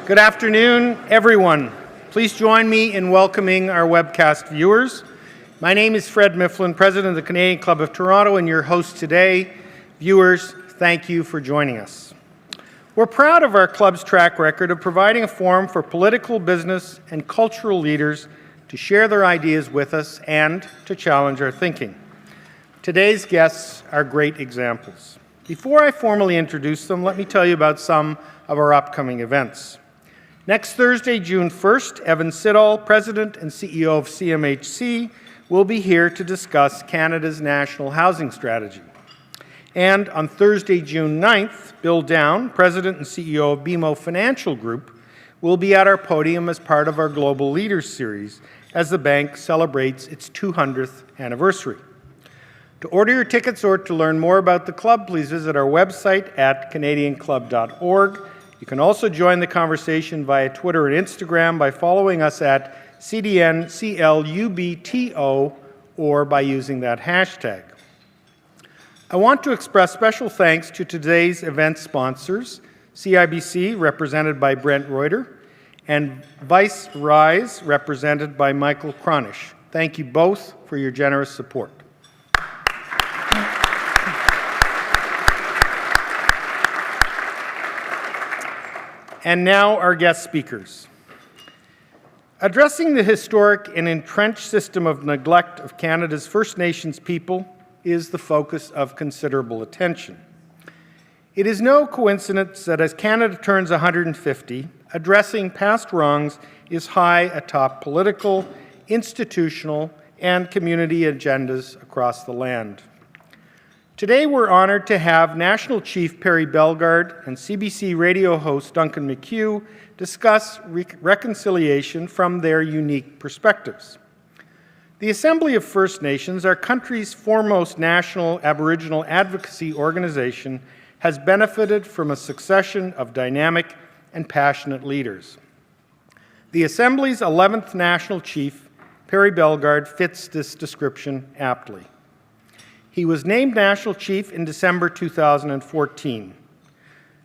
Good afternoon, everyone. Please join me in welcoming our webcast viewers. My name is Fred Mifflin, President of the Canadian Club of Toronto, and your host today. Viewers, thank you for joining us. We're proud of our club's track record of providing a forum for political, business, and cultural leaders to share their ideas with us and to challenge our thinking. Today's guests are great examples. Before I formally introduce them, let me tell you about some of our upcoming events. Next Thursday, June 1st, Evan Siddall, President and CEO of CMHC, will be here to discuss Canada's national housing strategy. And on Thursday, June 9th, Bill Down, President and CEO of BMO Financial Group, will be at our podium as part of our Global Leaders Series as the bank celebrates its 200th anniversary. To order your tickets or to learn more about the club, please visit our website at canadianclub.org. You can also join the conversation via Twitter and Instagram by following us at CDNCLUBTO or by using that hashtag. I want to express special thanks to today's event sponsors, CIBC, represented by Brent Reuter, and Vice Rise, represented by Michael Cronish. Thank you both for your generous support. And now our guest speakers. Addressing the historic and entrenched system of neglect of Canada's First Nations people is the focus of considerable attention. It is no coincidence that as Canada turns 150, addressing past wrongs is high atop political, institutional, and community agendas across the land. Today, we're honored to have National Chief Perry Bellegarde and CBC radio host Duncan McHugh discuss reconciliation from their unique perspectives. The Assembly of First Nations, our country's foremost national Aboriginal advocacy organization, has benefited from a succession of dynamic and passionate leaders. The Assembly's 11th National Chief, Perry Bellegarde, fits this description aptly. He was named National Chief in December 2014.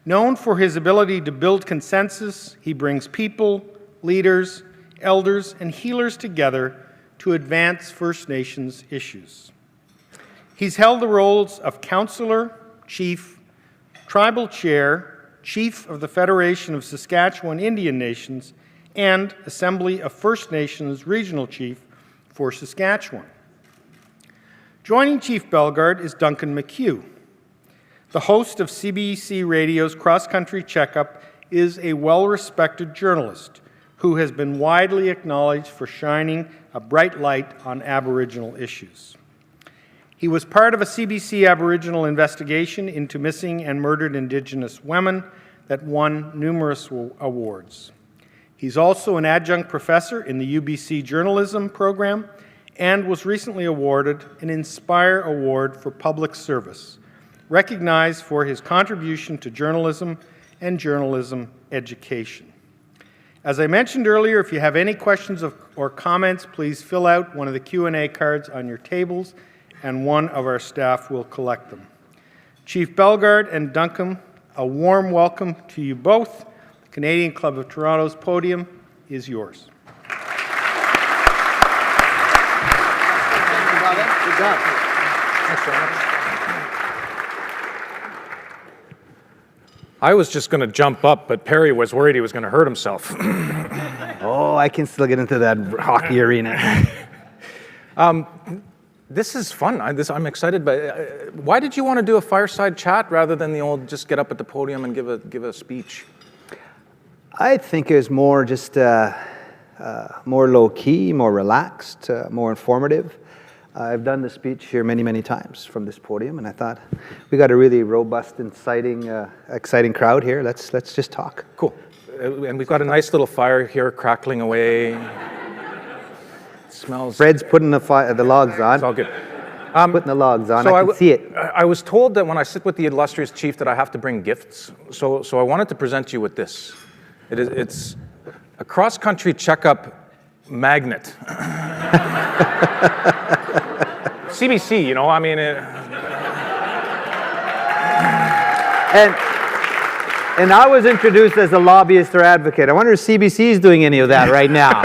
Known for his ability to build consensus, he brings people, leaders, elders, and healers together to advance First Nations issues. He's held the roles of Councillor, Chief, Tribal Chair, Chief of the Federation of Saskatchewan Indian Nations, and Assembly of First Nations Regional Chief for Saskatchewan. Joining Chief Bellegarde is Duncan McHugh. The host of CBC Radio's Cross Country Checkup is a well-respected journalist who has been widely acknowledged for shining a bright light on Aboriginal issues. He was part of a CBC Aboriginal investigation into missing and murdered Indigenous women that won numerous awards. He's also an adjunct professor in the UBC journalism program and was recently awarded an Inspire Award for Public Service, recognized for his contribution to journalism and journalism education. As I mentioned earlier, if you have any questions or comments, please fill out one of the Q&A cards on your tables, and one of our staff will collect them. Chief Bellegarde and Duncan, a warm welcome to you both. The Canadian Club of Toronto's podium is yours. Good job. Thanks very much. I was just going to jump up, but Perry was worried he was going to hurt himself. Oh, I can still get into that hockey arena. This is fun. I'm excited. But why did you want to do a fireside chat rather than the old just get up at the podium and give a speech? I think it was more just more low-key, more relaxed, more informative. I've done the speech here many, many times from this podium, and I thought we got a really robust, exciting crowd here. Let's just talk. Cool. And we've got a nice little fire here crackling away. It smells. Fred's putting the logs on. It's all good. Putting the logs on. I can see it. I was told that when I sit with the illustrious chief that I have to bring gifts. So I wanted to present you with this. It's a cross-country checkup magnet. CBC, you know, I mean. And I was introduced as a lobbyist or advocate. I wonder if CBC is doing any of that right now.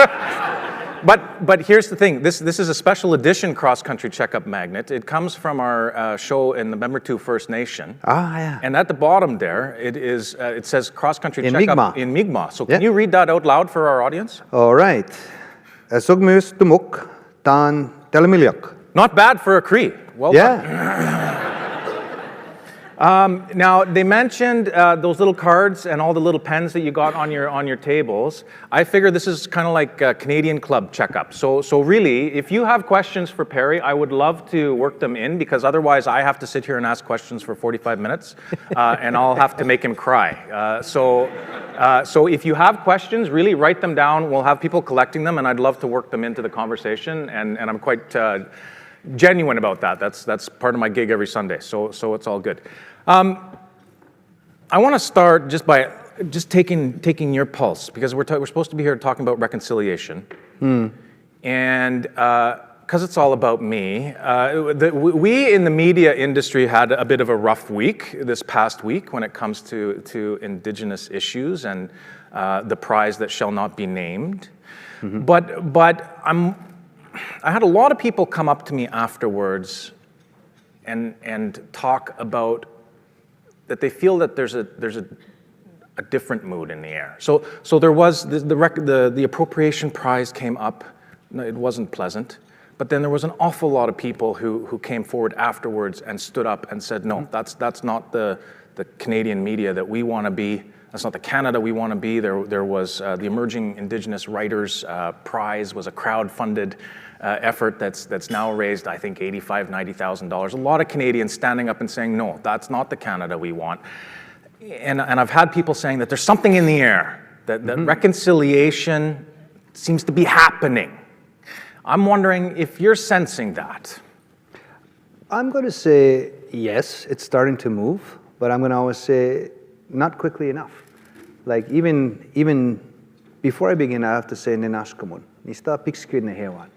But here's the thing. This is a special edition cross-country checkup magnet. It comes from our show in the Member 2 First Nation. Ah, yeah. And at the bottom there, it says cross-country In checkup Mi'kmaq. in Mi'kmaq. So can you read that out loud for our audience? All right. Asugmus tumuk tan telemiliok. Not bad for a Cree. Well done. Now, they mentioned those little cards and all the little pens that you got on your tables. I figure this is kind of like a Canadian Club checkup. So really, if you have questions for Perry, I would love to work them in, because otherwise I have to sit here and ask questions for 45 minutes, and I'll have to make him cry. So if you have questions, really write them down. We'll have people collecting them, and I'd love to work them into the conversation, and I'm quite genuine about that. That's part of my gig every Sunday, so it's all good. I want to start just by taking your pulse, because we're supposed to be here talking about reconciliation, and because it's all about me. We in the media industry had a bit of a rough week this past week when it comes to Indigenous issues and the prize that shall not be named. But I had a lot of people come up to me afterwards and talk about that they feel that there's a different mood in the air. So there was the appropriation prize came up. No, it wasn't pleasant, but then there was an awful lot of people who came forward afterwards and stood up and said, no, that's not the Canadian media that we want to be. That's not the Canada we want to be. There was the Emerging Indigenous Writers Prize was a crowd-funded effort that's now raised, I think, $85,000, $90,000. A lot of Canadians standing up and saying, no, that's not the Canada we want. And I've had people saying that there's something in the air, that reconciliation seems to be happening. I'm wondering if you're sensing that. I'm going to say yes, it's starting to move, but I'm going to always say not quickly enough. Like even before I begin, I have to say ninashkamun. Nista pikskid nehewan.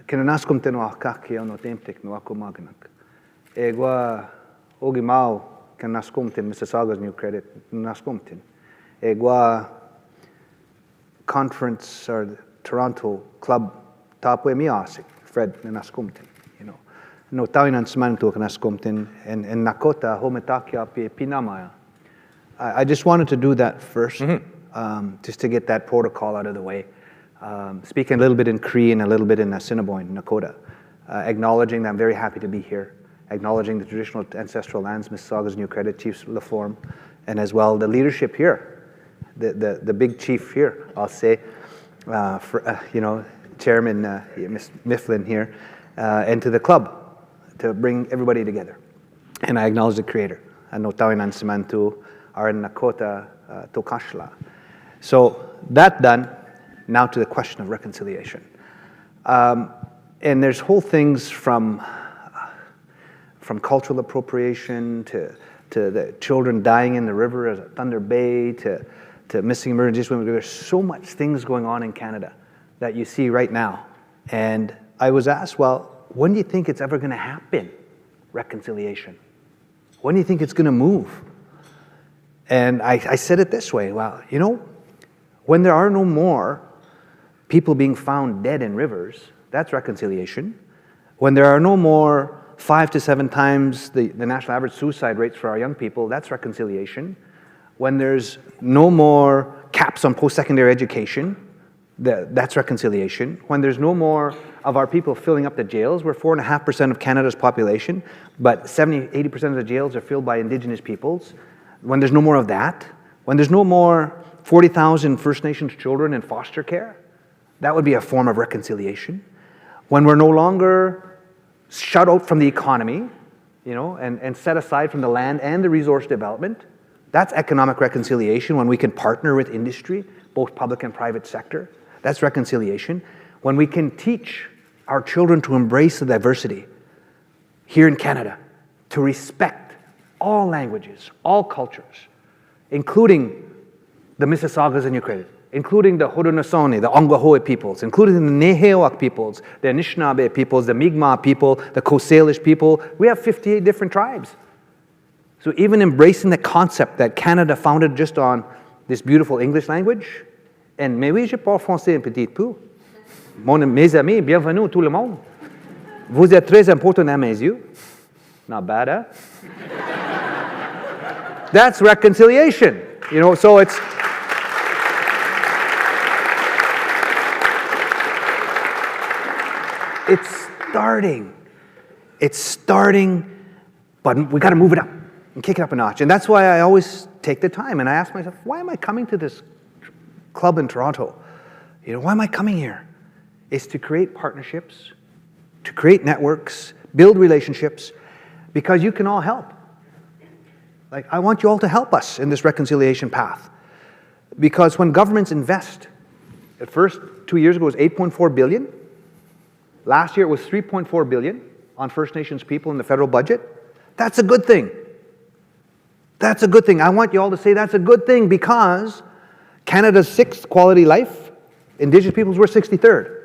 Kinanaskum tenu akaki ono temtek no akumagnak. Egwa ogi mau kinaskum tin Mississauga's new credit naskum tin. Egwa conference or the Toronto club tapwe miasik Fred ninaskum tin. You know, no tawinan smantu kinaskum tin and nakota hometakia pinamaya. I just wanted to do that first, just to get that protocol out of the way. Speaking a little bit in Cree and a little bit in Assiniboine, Nakota, acknowledging that I'm very happy to be here, acknowledging the traditional ancestral lands, Mississauga's new credit, Chief LaForme, and as well the leadership here, the big chief here, I'll say, Chairman Ms. Mifflin here, and to the club to bring everybody together. And I acknowledge the creator, Notawinan Simantu, are in Nakota Tokashla. So that done, now to the question of reconciliation. And there's whole things from cultural appropriation to the children dying in the river at Thunder Bay to missing emergencies women. There's so much things going on in Canada that you see right now. And I was asked, well, when do you think it's ever going to happen, reconciliation? When do you think it's going to move? And I said it this way, well, you know, when there are no more people being found dead in rivers, that's reconciliation. When there are no more 5 to 7 times the national average suicide rates for our young people, that's reconciliation. When there's no more caps on post-secondary education, that's reconciliation. When there's no more of our people filling up the jails, we're 4.5% of Canada's population, but 70-80% of the jails are filled by Indigenous peoples. When there's no more of that, when there's no more 40,000 First Nations children in foster care, that would be a form of reconciliation. when we're no longer shut out from the economy, and set aside from the land and the resource development. That's economic reconciliation, when we can partner with industry, both public and private sector. That's reconciliation. When we can teach our children to embrace the diversity here in Canada, to respect all languages, all cultures, including the Mississaugas in Ukraine, including the Haudenosaunee, the Ongahoi peoples, including the Nehewak peoples, the Anishinaabe peoples, the Mi'kmaq people, the Coast Salish people. We have 58 different tribes. So even embracing the concept that Canada founded just on this beautiful English language, and mais oui, je parle français un petit peu. Mes amis, bienvenue tout le monde. Vous êtes très important à mes yeux. Not bad, huh? That's reconciliation. So it's starting. It's starting, but we got to move it up and kick it up a notch. And that's why I always take the time and I ask myself, why am I coming to this club in Toronto? Why am I coming here? It's to create partnerships, to create networks, build relationships, because you can all help. I want you all to help us in this reconciliation path. Because when governments invest, at first, 2 years ago, it was $8.4 billion. Last year, it was $3.4 billion on First Nations people in the federal budget. That's a good thing. That's a good thing. I want you all to say that's a good thing, because Canada's 6th quality life, Indigenous peoples were 63rd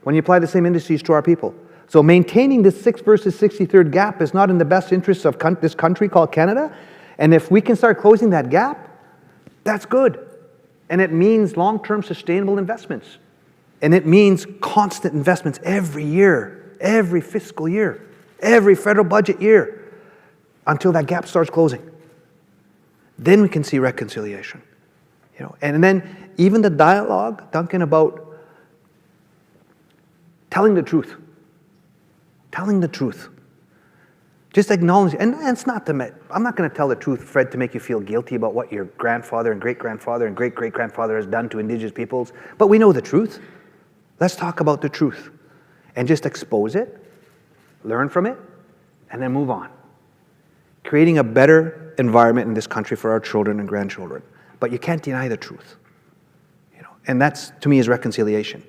when you apply the same indices to our people. So maintaining this 6th versus 63rd gap is not in the best interests of this country called Canada. And if we can start closing that gap, that's good. And it means long-term sustainable investments. And it means constant investments every year, every fiscal year, every federal budget year, until that gap starts closing. Then we can see reconciliation. And then even the dialogue, Duncan, about telling the truth. Telling the truth. Just acknowledging, and it's not I'm not going to tell the truth, Fred, to make you feel guilty about what your grandfather and great-grandfather and great-great-grandfather has done to Indigenous peoples, but we know the truth. Let's talk about the truth and just expose it, learn from it, and then move on. Creating a better environment in this country for our children and grandchildren. But you can't deny the truth. And that's, to me, is reconciliation.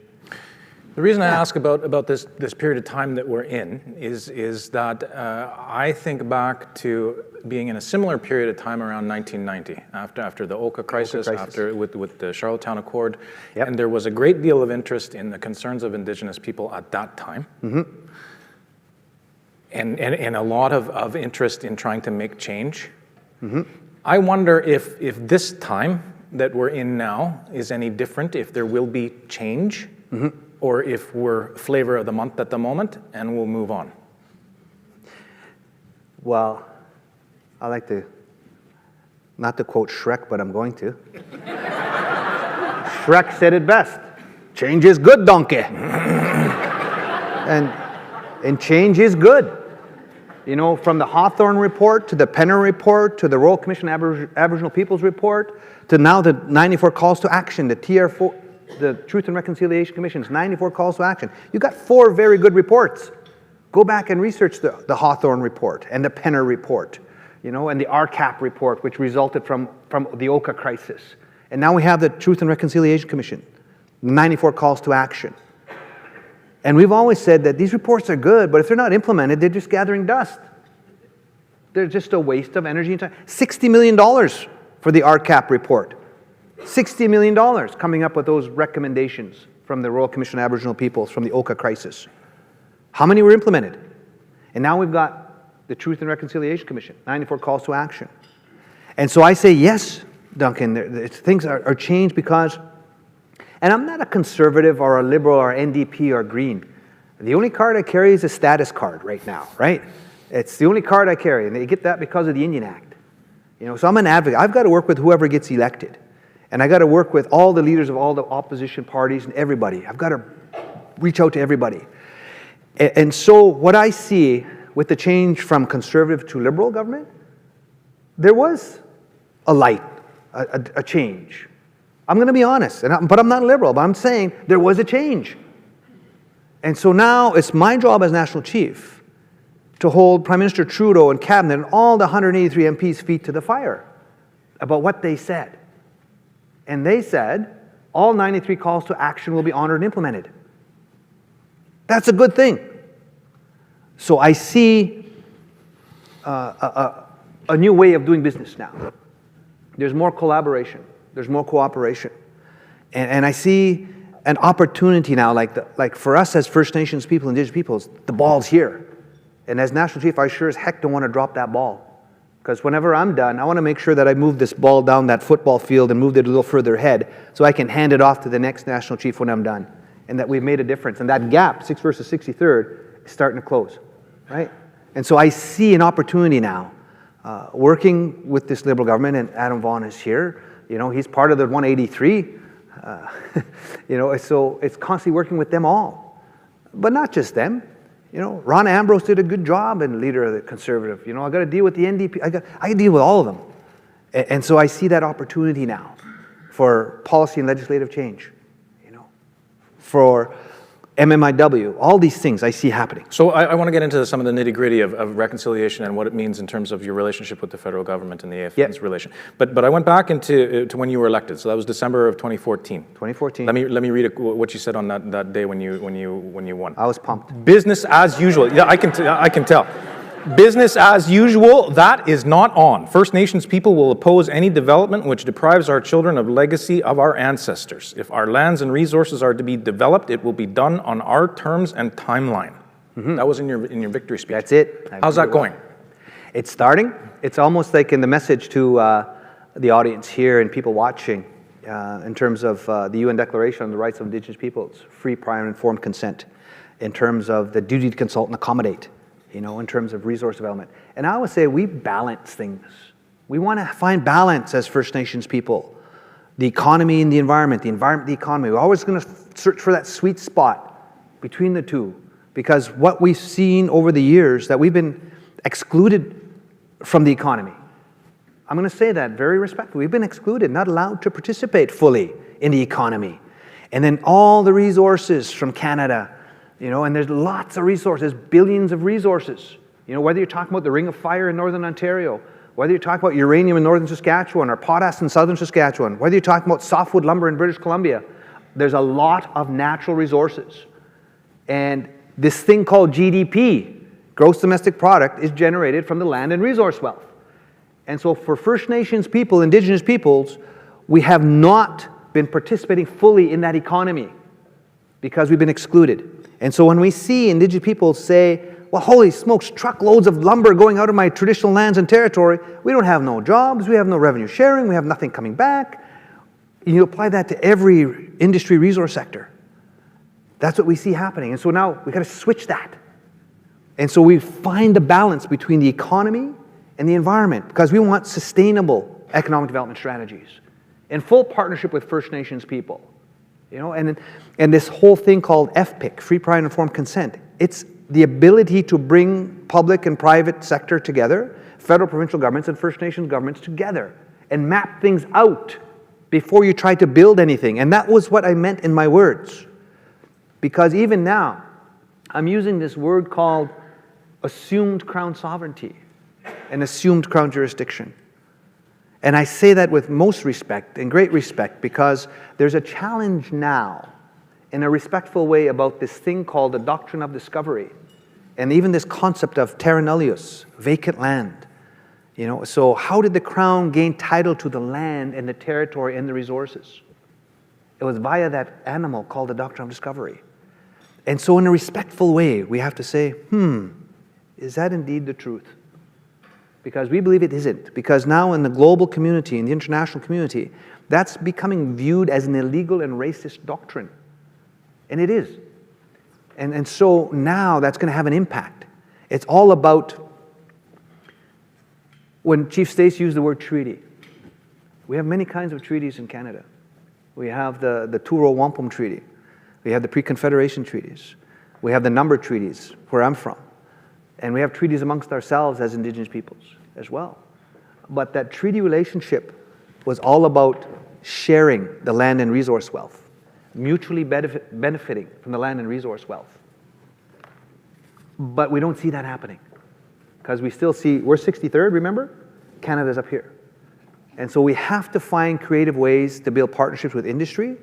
The reason I ask about this period of time that we're in is that I think back to being in a similar period of time around 1990, after the Oka crisis, after with the Charlottetown Accord, and there was a great deal of interest in the concerns of Indigenous people at that time, and a lot of interest in trying to make change. I wonder if this time that we're in now is any different, if there will be change. Or if we're flavor of the month at the moment, and we'll move on. Well, I like to, not to quote Shrek, but I'm going to. Shrek said it best. Change is good, donkey. and change is good. From the Hawthorne report, to the Penner report, to the Royal Commission on Aboriginal Peoples report, to now the 94 calls to action, the TR4, the Truth and Reconciliation Commission's 94 calls to action. You got 4 very good reports. Go back and research the Hawthorne report and the Penner report, and the RCAP report, which resulted from the Oka crisis. And now we have the Truth and Reconciliation Commission, 94 calls to action. And we've always said that these reports are good, but if they're not implemented, they're just gathering dust. They're just a waste of energy and time. $60 million for the RCAP report. $60 million coming up with those recommendations from the Royal Commission on Aboriginal Peoples from the Oka crisis. How many were implemented? And now we've got the Truth and Reconciliation Commission, 94 calls to action. And so I say, yes, Duncan, things are changed because, and I'm not a conservative or a liberal or NDP or Green. The only card I carry is a status card right now, right? It's the only card I carry, and they get that because of the Indian Act. So I'm an advocate. I've got to work with whoever gets elected. And I got to work with all the leaders of all the opposition parties and everybody. I've got to reach out to everybody. And so what I see with the change from conservative to liberal government, there was a light, a change. I'm going to be honest, but I'm not liberal, but I'm saying there was a change. And so now it's my job as national chief to hold Prime Minister Trudeau and Cabinet and all the 183 MPs' feet to the fire about what they said. And they said all 93 calls to action will be honored and implemented. That's a good thing. So I see a new way of doing business now. There's more collaboration. There's more cooperation. And I see an opportunity now, like for us as First Nations people, Indigenous peoples, the ball's here. And as National Chief, I sure as heck don't want to drop that ball. Because whenever I'm done, I want to make sure that I move this ball down that football field and moved it a little further ahead so I can hand it off to the next National Chief when I'm done. And that we've made a difference. And that gap, 6th versus 63rd, is starting to close, right? And so I see an opportunity now, working with this Liberal government, and Adam Vaughan is here. You know, he's part of the 183. You know, so it's constantly working with them all. But not just them. You know, Ron Ambrose did a good job and leader of the Conservative. You know, I got to deal with the NDP. I got to deal with all of them. And so I see that opportunity now for policy and legislative change. You know, for MMIW, all these things I see happening. So I want to get into some of the nitty-gritty of reconciliation and what it means in terms of your relationship with the federal government and the AFN's relation. But I went back into to when you were elected. So that was December of 2014. 2014. Let me read what you said on that day when you won. I was pumped. Business as usual. Yeah, I can tell. Business as usual, that is not on. First Nations people will oppose any development which deprives our children of legacy of our ancestors. If our lands and resources are to be developed, it will be done on our terms and timeline. Mm-hmm. That was in your victory speech. That's it. How's that going? It's starting. It's almost like in the message to the audience here and people watching in terms of the UN Declaration on the Rights of Indigenous Peoples, free, prior, and informed consent, in terms of the duty to consult and accommodate, you know, in terms of resource development. And I always say we balance things. We want to find balance as First Nations people. The economy and the environment, the economy. We're always going to search for that sweet spot between the two, because what we've seen over the years that we've been excluded from the economy. I'm going to say that very respectfully. We've been excluded, not allowed to participate fully in the economy. And then all the resources from Canada, you know, and there's lots of resources, billions of resources. You know, whether you're talking about the Ring of Fire in Northern Ontario, whether you're talking about uranium in Northern Saskatchewan or potash in Southern Saskatchewan, whether you're talking about softwood lumber in British Columbia, there's a lot of natural resources. And this thing called GDP, gross domestic product, is generated from the land and resource wealth. And so for First Nations people, Indigenous peoples, we have not been participating fully in that economy because we've been excluded. And so when we see Indigenous people say, well, holy smokes, truckloads of lumber going out of my traditional lands and territory, we don't have no jobs, we have no revenue sharing, we have nothing coming back. You apply that to every industry resource sector. That's what we see happening. And so now we've got to switch that. And so we find the balance between the economy and the environment, because we want sustainable economic development strategies in full partnership with First Nations people. You know, and this whole thing called FPIC, free, prior, and informed consent, it's the ability to bring public and private sector together, federal, provincial governments, and First Nations governments together, and map things out before you try to build anything. And that was what I meant in my words. Because even now, I'm using this word called assumed crown sovereignty and assumed crown jurisdiction. And I say that with most respect and great respect, because there's a challenge now in a respectful way about this thing called the doctrine of discovery, and even this concept of terra nullius, vacant land. You know, so how did the Crown gain title to the land and the territory and the resources? It was via that animal called the doctrine of discovery. And so in a respectful way, we have to say, is that indeed the truth? Because we believe it isn't. Because now in the global community, in the international community, that's becoming viewed as an illegal and racist doctrine. And it is. And so now that's going to have an impact. It's all about, when Chief Stace used the word treaty, we have many kinds of treaties in Canada. We have the Truro Wampum Treaty. We have the pre-Confederation treaties. We have the number treaties, where I'm from. And we have treaties amongst ourselves as Indigenous peoples as well. But that treaty relationship was all about sharing the land and resource wealth, mutually benefiting from the land and resource wealth. But we don't see that happening because we still see, we're 63rd, remember? Canada's up here. And so we have to find creative ways to build partnerships with industry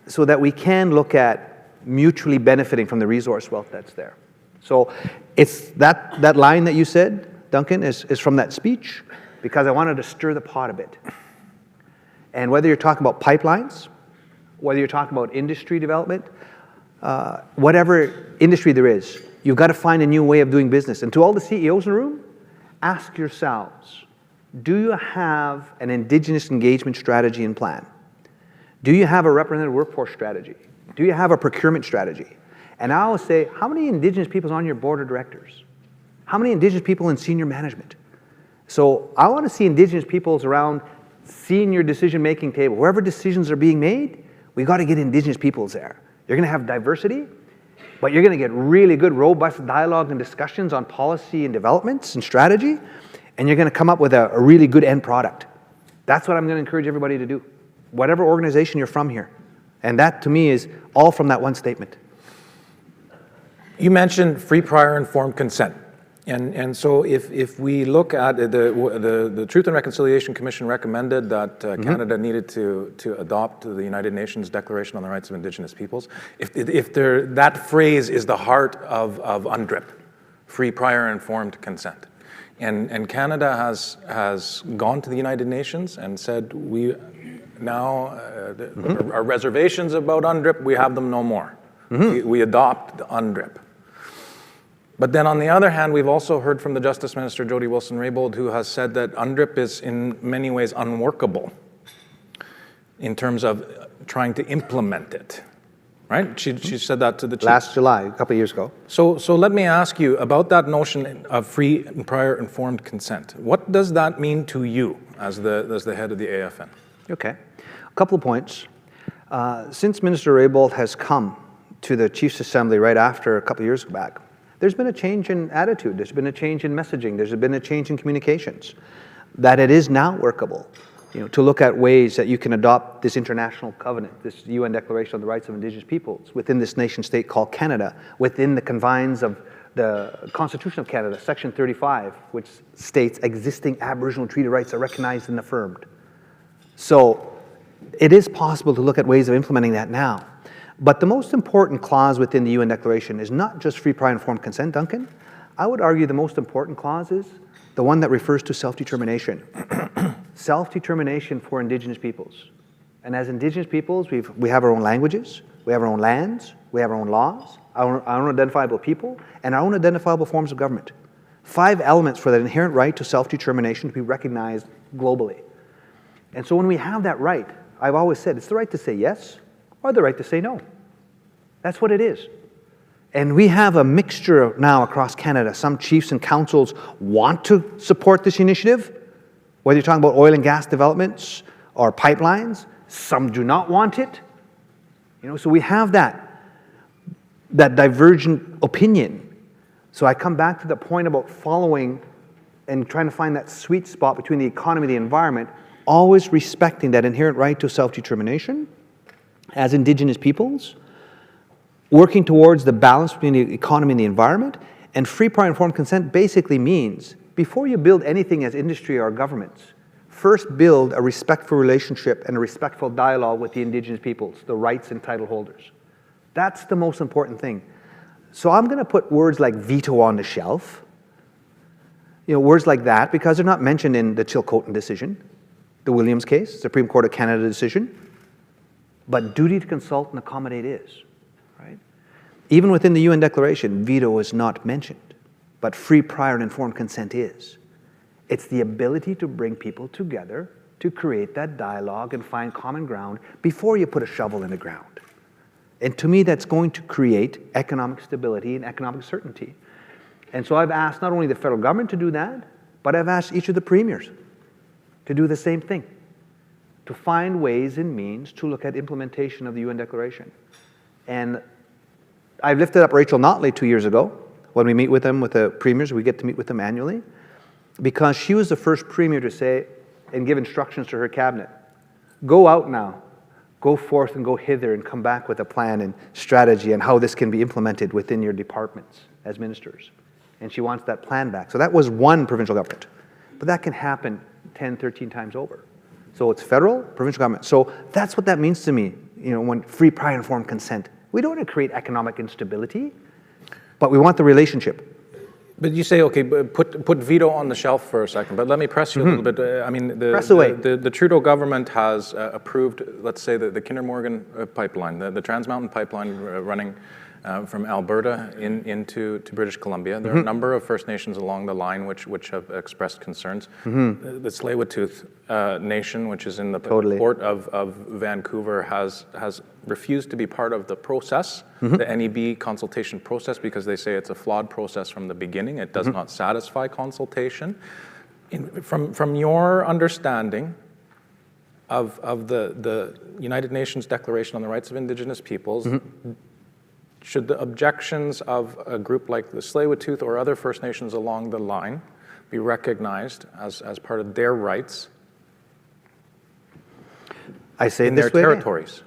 so that we can look at mutually benefiting from the resource wealth that's there. So it's that line that you said, Duncan, is from that speech, because I wanted to stir the pot a bit. And whether you're talking about pipelines, whether you're talking about industry development, whatever industry there is, you've got to find a new way of doing business. And to all the CEOs in the room, ask yourselves, do you have an Indigenous engagement strategy and plan? Do you have a representative workforce strategy? Do you have a procurement strategy? And I always say, how many Indigenous people are on your board of directors? How many Indigenous people in senior management? So I want to see Indigenous peoples around senior decision-making table. Wherever decisions are being made, we got to get Indigenous peoples there. You're going to have diversity, but you're going to get really good, robust dialogue and discussions on policy and developments and strategy, and you're going to come up with a really good end product. That's what I'm going to encourage everybody to do, whatever organization you're from here. And that, to me, is all from that one statement. You mentioned free, prior, informed consent. And so if we look at the Truth and Reconciliation Commission recommended that Canada needed to adopt the United Nations Declaration on the Rights of Indigenous Peoples, that phrase is the heart of UNDRIP, free, prior, informed consent. And Canada has gone to the United Nations and said, we now, our reservations about UNDRIP, we have them no more. We adopt the UNDRIP. But then on the other hand, we've also heard from the Justice Minister, Jody Wilson-Raybould, who has said that UNDRIP is in many ways unworkable in terms of trying to implement it, right? She said that to the chief. Last July, a couple of years ago. So let me ask you about that notion of free and prior informed consent. What does that mean to you as the head of the AFN? Okay, a couple of points. Since Minister Raybould has come to the Chiefs Assembly right after a couple of years back, there's been a change in attitude, there's been a change in messaging, there's been a change in communications, that it is now workable, to look at ways that you can adopt this international covenant, this UN Declaration on the Rights of Indigenous Peoples within this nation state called Canada, within the confines of the Constitution of Canada, Section 35, which states existing Aboriginal treaty rights are recognized and affirmed. So it is possible to look at ways of implementing that now. But the most important clause within the UN Declaration is not just free, prior, informed consent, Duncan. I would argue the most important clause is the one that refers to self-determination. Self-determination for Indigenous peoples. And as Indigenous peoples, we have our own languages, we have our own lands, we have our own laws, our own identifiable people, and our own identifiable forms of government. 5 elements for that inherent right to self-determination to be recognized globally. And so when we have that right, I've always said it's the right to say yes, or the right to say no. That's what it is. And we have a mixture now across Canada. Some chiefs and councils want to support this initiative, whether you're talking about oil and gas developments or pipelines. Some do not want it. So we have that divergent opinion. So I come back to the point about following and trying to find that sweet spot between the economy and the environment, always respecting that inherent right to self-determination as Indigenous peoples, working towards the balance between the economy and the environment. And free, prior, informed consent basically means, before you build anything as industry or governments, first build a respectful relationship and a respectful dialogue with the Indigenous peoples, the rights and title holders. That's the most important thing. So I'm going to put words like veto on the shelf, words like that, because they're not mentioned in the Chilcotin decision, the Williams case, Supreme Court of Canada decision. But duty to consult and accommodate is, right? Even within the UN Declaration, veto is not mentioned, but free, prior, and informed consent is. It's the ability to bring people together to create that dialogue and find common ground before you put a shovel in the ground. And to me, that's going to create economic stability and economic certainty. And so I've asked not only the federal government to do that, but I've asked each of the premiers to do the same thing, to find ways and means to look at implementation of the UN Declaration. And I've lifted up Rachel Notley 2 years ago when we meet with them, with the premiers. We get to meet with them annually, because she was the first premier to say and give instructions to her cabinet, go out now, go forth and go hither and come back with a plan and strategy and how this can be implemented within your departments as ministers. And she wants that plan back. So that was one provincial government. But that can happen 10, 13 times over. So it's federal, provincial government. So that's what that means to me, when free, prior, informed consent. We don't want to create economic instability, but we want the relationship. But you say, okay, put veto on the shelf for a second, but let me press you a little bit. Press away. The Trudeau government has approved, let's say, the Kinder Morgan pipeline, the Trans Mountain pipeline running from Alberta into British Columbia. There are a number of First Nations along the line which have expressed concerns. The Tsleil-Waututh Nation, which is in the port of Vancouver, has refused to be part of the process, the NEB consultation process, because they say it's a flawed process from the beginning. It does not satisfy consultation. From your understanding of the United Nations Declaration on the Rights of Indigenous Peoples, should the objections of a group like the Tsleil-Waututh or other First Nations along the line be recognized as part of their rights in their territories?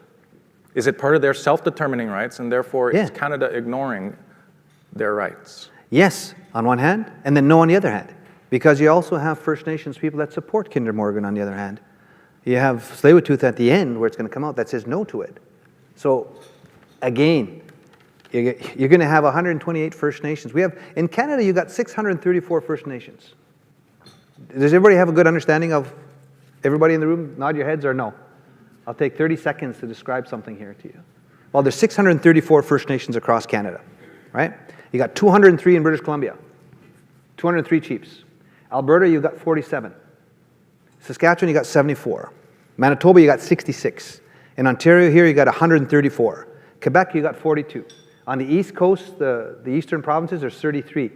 Is it part of their self-determining rights, and therefore is Canada ignoring their rights? Yes, on one hand, and then no on the other hand. Because you also have First Nations people that support Kinder Morgan on the other hand. You have Tsleil-Waututh at the end, where it's going to come out, that says no to it. So, again, you're going to have 128 First Nations. In Canada, you've got 634 First Nations. Does everybody have a good understanding of everybody in the room? Nod your heads or no? I'll take 30 seconds to describe something here to you. Well, there's 634 First Nations across Canada, right? You got 203 in British Columbia, 203 chiefs. Alberta, you've got 47. Saskatchewan, you got 74. Manitoba, you got 66. In Ontario here, you got 134. Quebec, you got 42. On the East Coast, the eastern provinces, there's 33.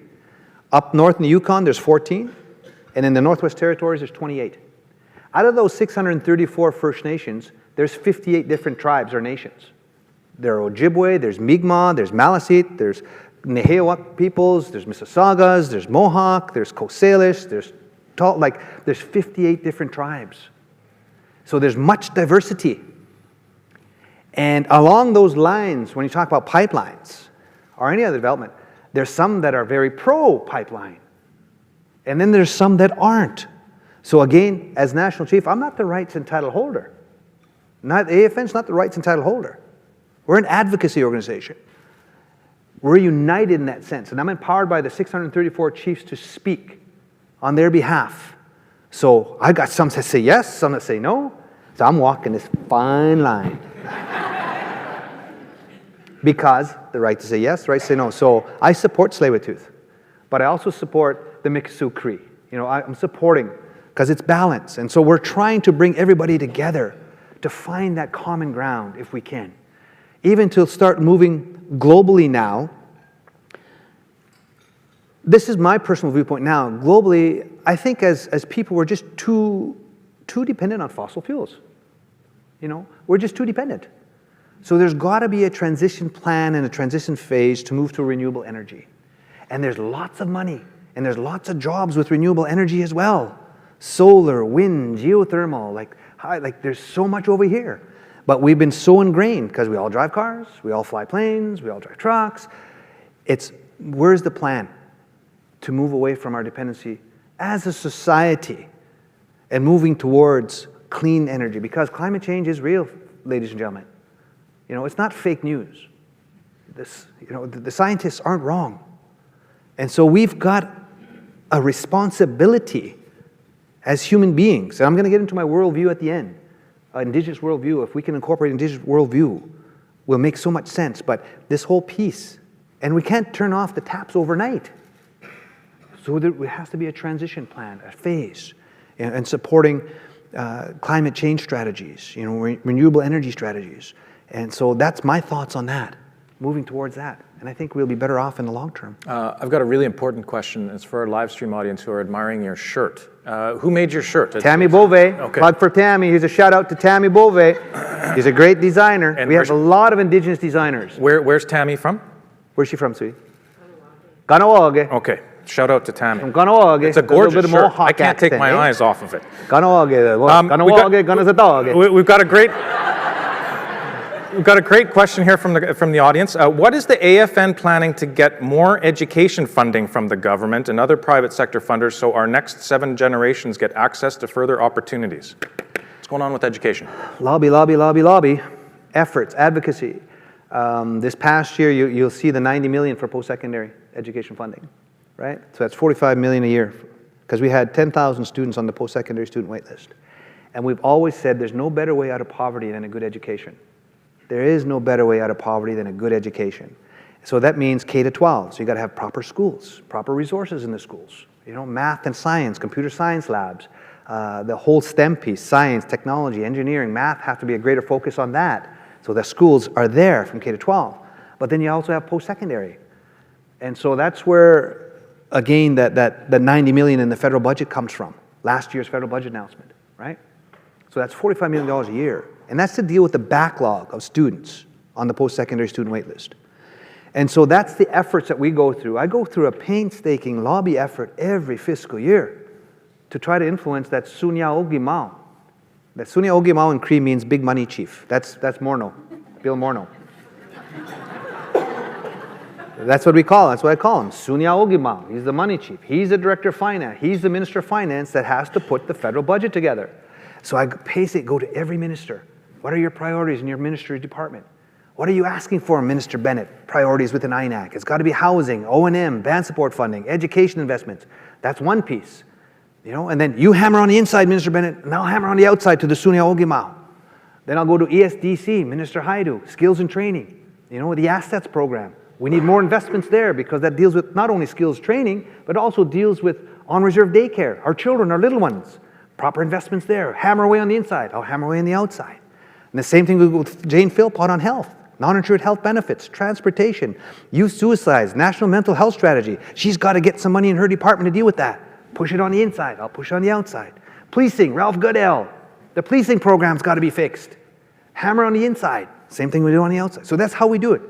Up north in the Yukon, there's 14. And in the Northwest Territories, there's 28. Out of those 634 First Nations, there's 58 different tribes or nations. There are Ojibwe, there's Mi'kmaq, there's Maliseet, there's Nehiyawak peoples, there's Mississaugas, there's Mohawk, there's Coast Salish, there's 58 different tribes. So there's much diversity. And along those lines, when you talk about pipelines or any other development, there's some that are very pro-pipeline. And then there's some that aren't. So again, as National Chief, I'm not the rights and title holder. AFN's not the rights and title holder. We're an advocacy organization. We're united in that sense. And I'm empowered by the 634 chiefs to speak on their behalf. So I got some that say yes, some that say no. So I'm walking this fine line. Because the right to say yes, the right to say no. So I support Tsleil-Waututh, but I also support the Mikisew Cree. I'm supporting because it's balance. And so we're trying to bring everybody together to find that common ground if we can. Even to start moving globally now. This is my personal viewpoint now. Globally, I think as people, we're just too dependent on fossil fuels. We're just too dependent. So there's got to be a transition plan and a transition phase to move to renewable energy. And there's lots of money, and there's lots of jobs with renewable energy as well. Solar, wind, geothermal, like there's so much over here. But we've been so ingrained because we all drive cars, we all fly planes, we all drive trucks. Where's the plan to move away from our dependency as a society and moving towards clean energy? Because climate change is real, ladies and gentlemen. It's not fake news. The scientists aren't wrong. And so we've got a responsibility as human beings. And I'm going to get into my worldview at the end. Indigenous worldview, if we can incorporate Indigenous worldview, will make so much sense. But this whole piece, and we can't turn off the taps overnight. So there has to be a transition plan, a phase, and supporting climate change strategies, renewable energy strategies. And so that's my thoughts on that, moving towards that. And I think we'll be better off in the long term. I've got a really important question. It's for our live stream audience who are admiring your shirt. Who made your shirt? Tammy Bove. Okay. Plug for Tammy. Here's a shout out to Tammy Bove. He's a great designer. And we have a lot of Indigenous designers. Where's Tammy from? Where's she from, sweetie? Ganawage. Okay. Shout out to Tammy. From Ganawage. It's a gorgeous shirt. I can't take my eyes off of it. Ganawage. Ganawage. Ganazatawage. We've got a great... we've got a great question here from the audience. What is the AFN planning to get more education funding from the government and other private sector funders so our next 7 generations get access to further opportunities? What's going on with education? Lobby, lobby, lobby, lobby. Efforts, advocacy. This past year, you'll see the $90 million for post-secondary education funding, right? So that's $45 million a year, because we had 10,000 students on the post-secondary student wait list. And we've always said there's no better way out of poverty than a good education. There is no better way out of poverty than a good education. So that means K-12. So you got to have proper schools, proper resources in the schools. You know, math and science, computer science labs, the whole STEM piece, science, technology, engineering, math have to be a greater focus on that. So the schools are there from K-12. But then you also have post-secondary. And so that's where, again, that $90 million in the federal budget comes from. Last year's federal budget announcement, right? So that's $45 million a year. And that's to deal with the backlog of students on the post-secondary student wait list. And so that's the efforts that we go through. I go through a painstaking lobby effort every fiscal year to try to influence that Sunya Ogimao. That Sunya Ogimao in Cree means big money chief. That's Morneau, Bill Morneau. That's what we call him. That's what I call him. Sunya Ogimao. He's the money chief. He's the director of finance. He's the minister of finance that has to put the federal budget together. So I basically go to every minister. What are your priorities in your ministry department? What are you asking for, Minister Bennett? Priorities within INAC. It's got to be housing, O&M, band support funding, education investments. That's one piece. You know, and then you hammer on the inside, Minister Bennett, and I'll hammer on the outside to the Sunya Ogimao. Then I'll go to ESDC, Minister Haidu, skills and training. You know, the assets program. We need more investments there because that deals with not only skills training, but also deals with on-reserve daycare. Our children, our little ones. Proper investments there. Hammer away on the inside. I'll hammer away on the outside. And the same thing with Jane Philpott on health. Non-insured health benefits, transportation, youth suicides, national mental health strategy. She's got to get some money in her department to deal with that. Push it on the inside. I'll push it on the outside. Policing, Ralph Goodell. The policing program's got to be fixed. Hammer on the inside. Same thing we do on the outside. So that's how we do it.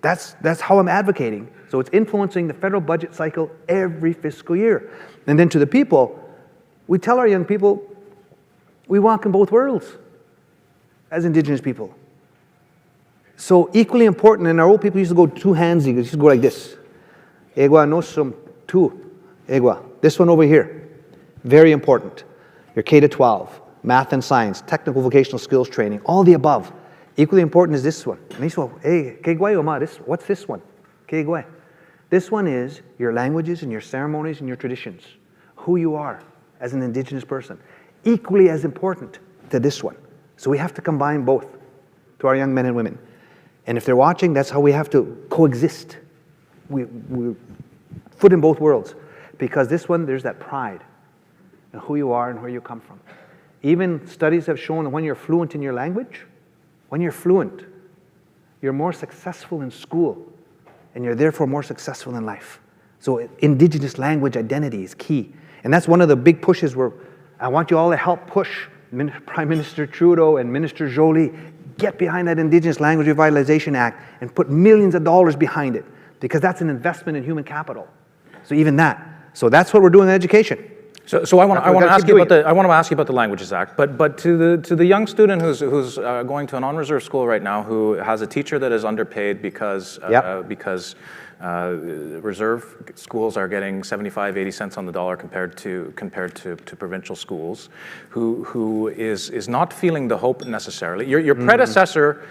That's how I'm advocating. So it's influencing the federal budget cycle every fiscal year. And then to the people, we tell our young people, we walk in both worlds as Indigenous people. So equally important, and our old people used to go two hands, used to go like this. Egwa nosum tu. Egwa. This one over here. Very important. Your K-12, math and science, technical vocational skills training, all the above. Equally important is this one. Hey, what's this one? This one is your languages and your ceremonies and your traditions. Who you are as an Indigenous person. Equally as important to this one. So we have to combine both to our young men and women. And if they're watching, that's how we have to coexist. We foot in both worlds. Because this one, there's that pride in who you are and where you come from. Even studies have shown that when you're fluent in your language, when you're fluent, you're more successful in school, and you're therefore more successful in life. So Indigenous language identity is key. And that's one of the big pushes where I want you all to help push Prime Minister Trudeau and Minister Joly, get behind that Indigenous Language Revitalization Act and put millions of dollars behind it, because that's an investment in human capital. So even that. So that's what we're doing in education. So I want to ask you about the Languages Act, but to the young student who's going to an on-reserve school right now, who has a teacher that is underpaid because reserve schools are getting 75, 80 cents on the dollar compared to provincial schools, who is not feeling the hope necessarily. Your predecessor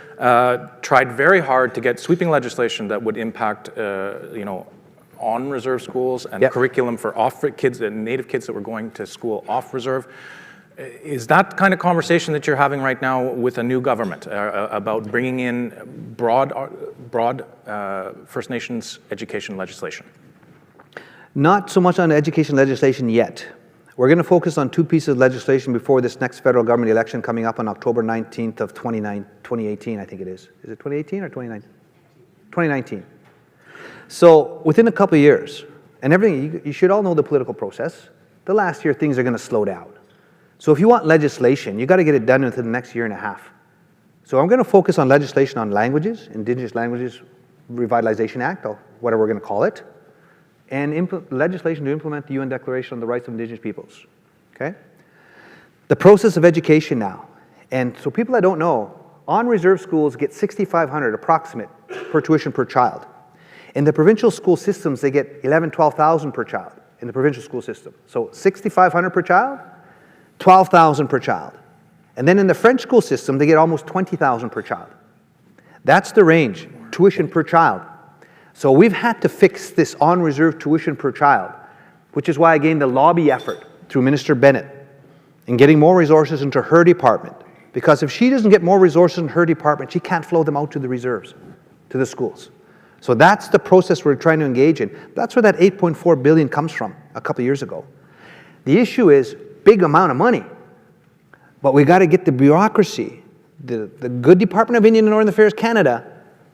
tried very hard to get sweeping legislation that would impact on reserve schools and curriculum for kids, Native kids that were going to school off reserve. Is that kind of conversation that you're having right now with a new government about bringing in broad First Nations education legislation? Not so much on education legislation yet. We're going to focus on two pieces of legislation before this next federal government election coming up on October 19th of 2018, I think it is. Is it 2018 or 2019? 2019. So within a couple of years, and everything, you should all know the political process. The last year, things are going to slow down. So if you want legislation, you got to get it done within the next year and a half. So I'm going to focus on legislation on languages, Indigenous Languages Revitalization Act, or whatever we're going to call it, and legislation to implement the UN Declaration on the Rights of Indigenous Peoples. Okay? The process of education now, and so people that don't know, On-reserve schools get $6,500 approximate per tuition per child. In the provincial school systems, they get $11,000, $12,000 per child in the provincial school system. So $6,500 per child, $12,000 per child. And then in the French school system, they get almost $20,000 per child. That's the range, tuition per child. So we've had to fix this on-reserve tuition per child, which is why I gained the lobby effort through Minister Bennett in getting more resources into her department. Because if she doesn't get more resources in her department, she can't flow them out to the reserves, to the schools. So that's the process we're trying to engage in. That's where that $8.4 billion comes from a couple of years ago. The issue is big amount of money, but we got to get the bureaucracy, the good Department of Indian and Northern Affairs Canada,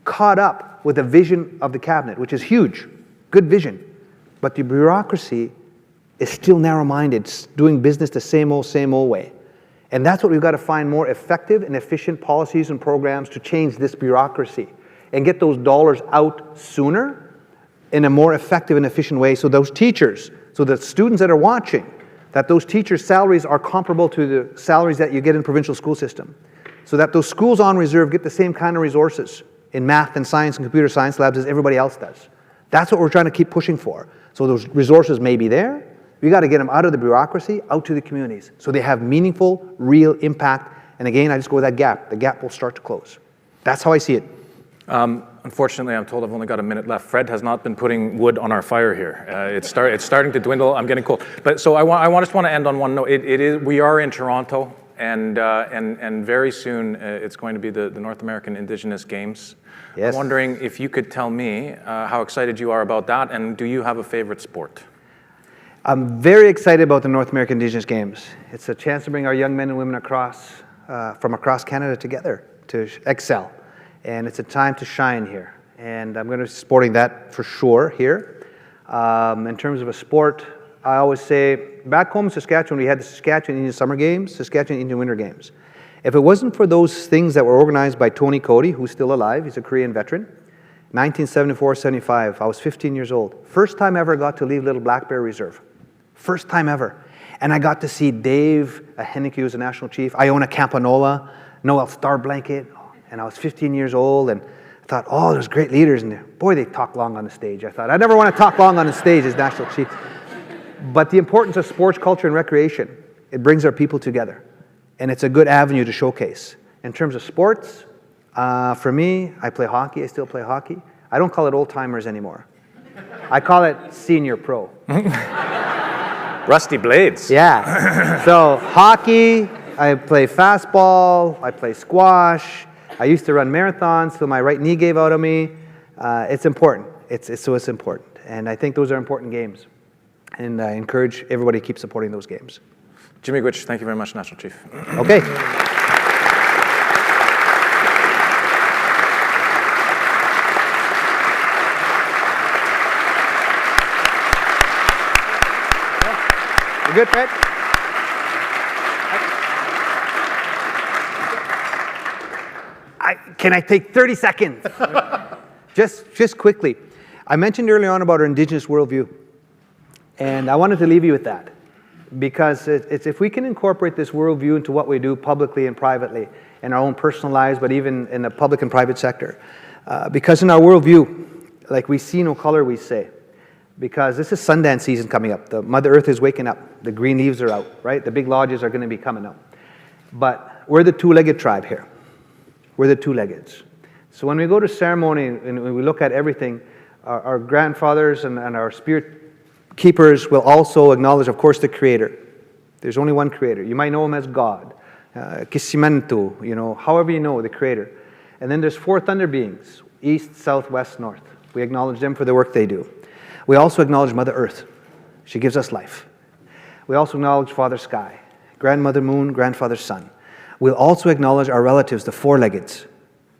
caught up with the vision of the cabinet, which is huge, good vision. But the bureaucracy is still narrow-minded, doing business the same old way. And that's what we've got to find, more effective and efficient policies and programs to change this bureaucracy and get those dollars out sooner in a more effective and efficient way, so those teachers, so the students that are watching, that those teachers' salaries are comparable to the salaries that you get in the provincial school system, so that those schools on reserve get the same kind of resources in math and science and computer science labs as everybody else does. That's what we're trying to keep pushing for. So those resources may be there. We got to get them out of the bureaucracy, out to the communities, so they have meaningful, real impact. And again, I just go with that gap. The gap will start to close. That's how I see it. Unfortunately, I'm told I've only got a minute left. Fred has not been putting wood on our fire here. It's starting to dwindle. I'm getting cold. But so I just want to end on one note. We are in Toronto, and very soon it's going to be the North American Indigenous Games. Yes. I'm wondering if you could tell me how excited you are about that, and do you have a favorite sport? I'm very excited about the North American Indigenous Games. It's a chance to bring our young men and women from across Canada together to excel. And it's a time to shine here. And I'm going to be supporting that for sure here. In terms of a sport, I always say, back home in Saskatchewan, we had the Saskatchewan Indian Summer Games, Saskatchewan Indian Winter Games. If it wasn't for those things that were organized by Tony Cody, who's still alive, he's a Korean veteran, 1974-75, I was 15 years old. First time ever got to leave Little Black Bear Reserve. First time ever. And I got to see Dave Hennique, who was a national chief, Iona Campanola, Noel Starblanket, and I was 15 years old, and I thought, oh, there's great leaders, and boy, they talk long on the stage. I thought, I never want to talk long on the stage as national chief. But the importance of sports, culture, and recreation, it brings our people together, and it's a good avenue to showcase. In terms of sports, for me, I play hockey. I still play hockey. I don't call it old-timers anymore. I call it senior pro. Rusty Blades. Yeah. So hockey, I play fastball, I play squash. I used to run marathons till my right knee gave out on me. It's important. It's important. And I think those are important games. And I encourage everybody to keep supporting those games. Jimmy Gwitch, thank you very much, National Chief. Okay. You good, Fred? Can I take 30 seconds? just quickly. I mentioned earlier on about our Indigenous worldview, and I wanted to leave you with that, because it's if we can incorporate this worldview into what we do publicly and privately, in our own personal lives, but even in the public and private sector. Because in our worldview, like we see no color, we say. Because this is Sundance season coming up. The Mother Earth is waking up. The green leaves are out, right? The big lodges are going to be coming up. But we're the two-legged tribe here. We're the two-leggeds. So when we go to ceremony and when we look at everything, our grandfathers and our spirit keepers will also acknowledge, of course, the Creator. There's only one Creator. You might know Him as God, Kisimantu, however you know the Creator. And then there's four thunder beings, east, south, west, north. We acknowledge them for the work they do. We also acknowledge Mother Earth. She gives us life. We also acknowledge Father Sky, Grandmother Moon, Grandfather Sun. We'll also acknowledge our relatives, the four-leggeds.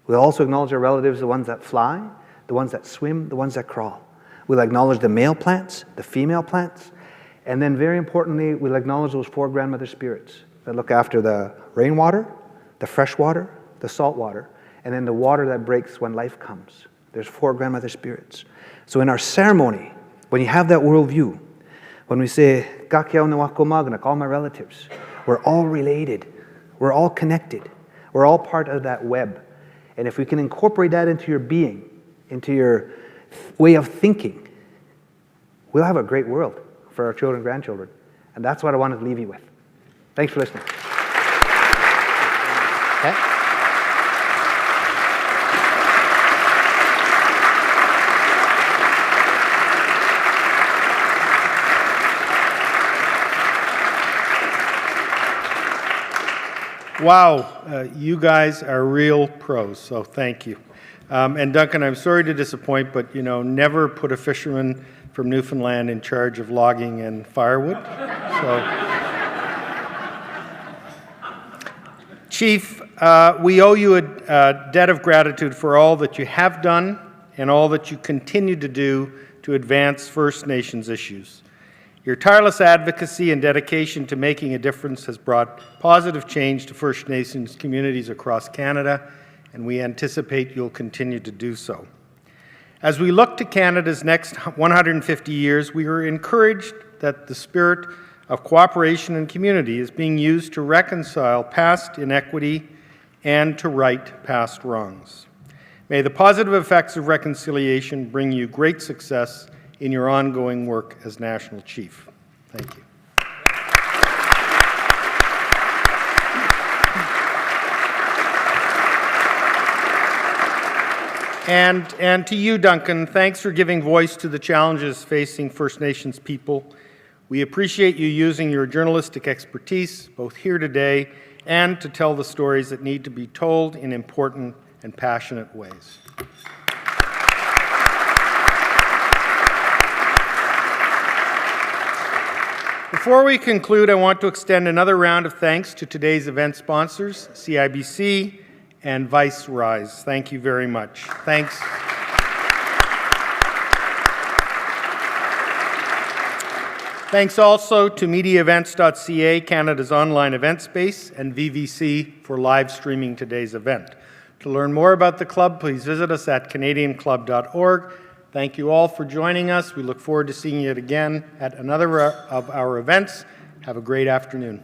We'll also acknowledge our relatives, the ones that fly, the ones that swim, the ones that crawl. We'll acknowledge the male plants, the female plants, and then very importantly, we'll acknowledge those four grandmother spirits that look after the rainwater, the fresh water, the salt water, and then the water that breaks when life comes. There's four grandmother spirits. So in our ceremony, when you have that worldview, when we say, Kakiao na wako magnak, all my relatives, we're all related. We're all connected. We're all part of that web. And if we can incorporate that into your being, into your way of thinking, we'll have a great world for our children and grandchildren. And that's what I wanted to leave you with. Thanks for listening. Okay. Wow, you guys are real pros, so thank you. And Duncan, I'm sorry to disappoint, but never put a fisherman from Newfoundland in charge of logging and firewood. Chief, we owe you a debt of gratitude for all that you have done and all that you continue to do to advance First Nations issues. Your tireless advocacy and dedication to making a difference has brought positive change to First Nations communities across Canada, and we anticipate you'll continue to do so. As we look to Canada's next 150 years, we are encouraged that the spirit of cooperation and community is being used to reconcile past inequity and to right past wrongs. May the positive effects of reconciliation bring you great success in your ongoing work as National Chief. Thank you. And to you, Duncan, thanks for giving voice to the challenges facing First Nations people. We appreciate you using your journalistic expertise, both here today and to tell the stories that need to be told in important and passionate ways. Before we conclude, I want to extend another round of thanks to today's event sponsors, CIBC and Vice Rise. Thank you very much. Thanks. Thanks also to MediaEvents.ca, Canada's online event space, and VVC for live streaming today's event. To learn more about the club, please visit us at canadianclub.org. Thank you all for joining us. We look forward to seeing you again at another of our events. Have a great afternoon.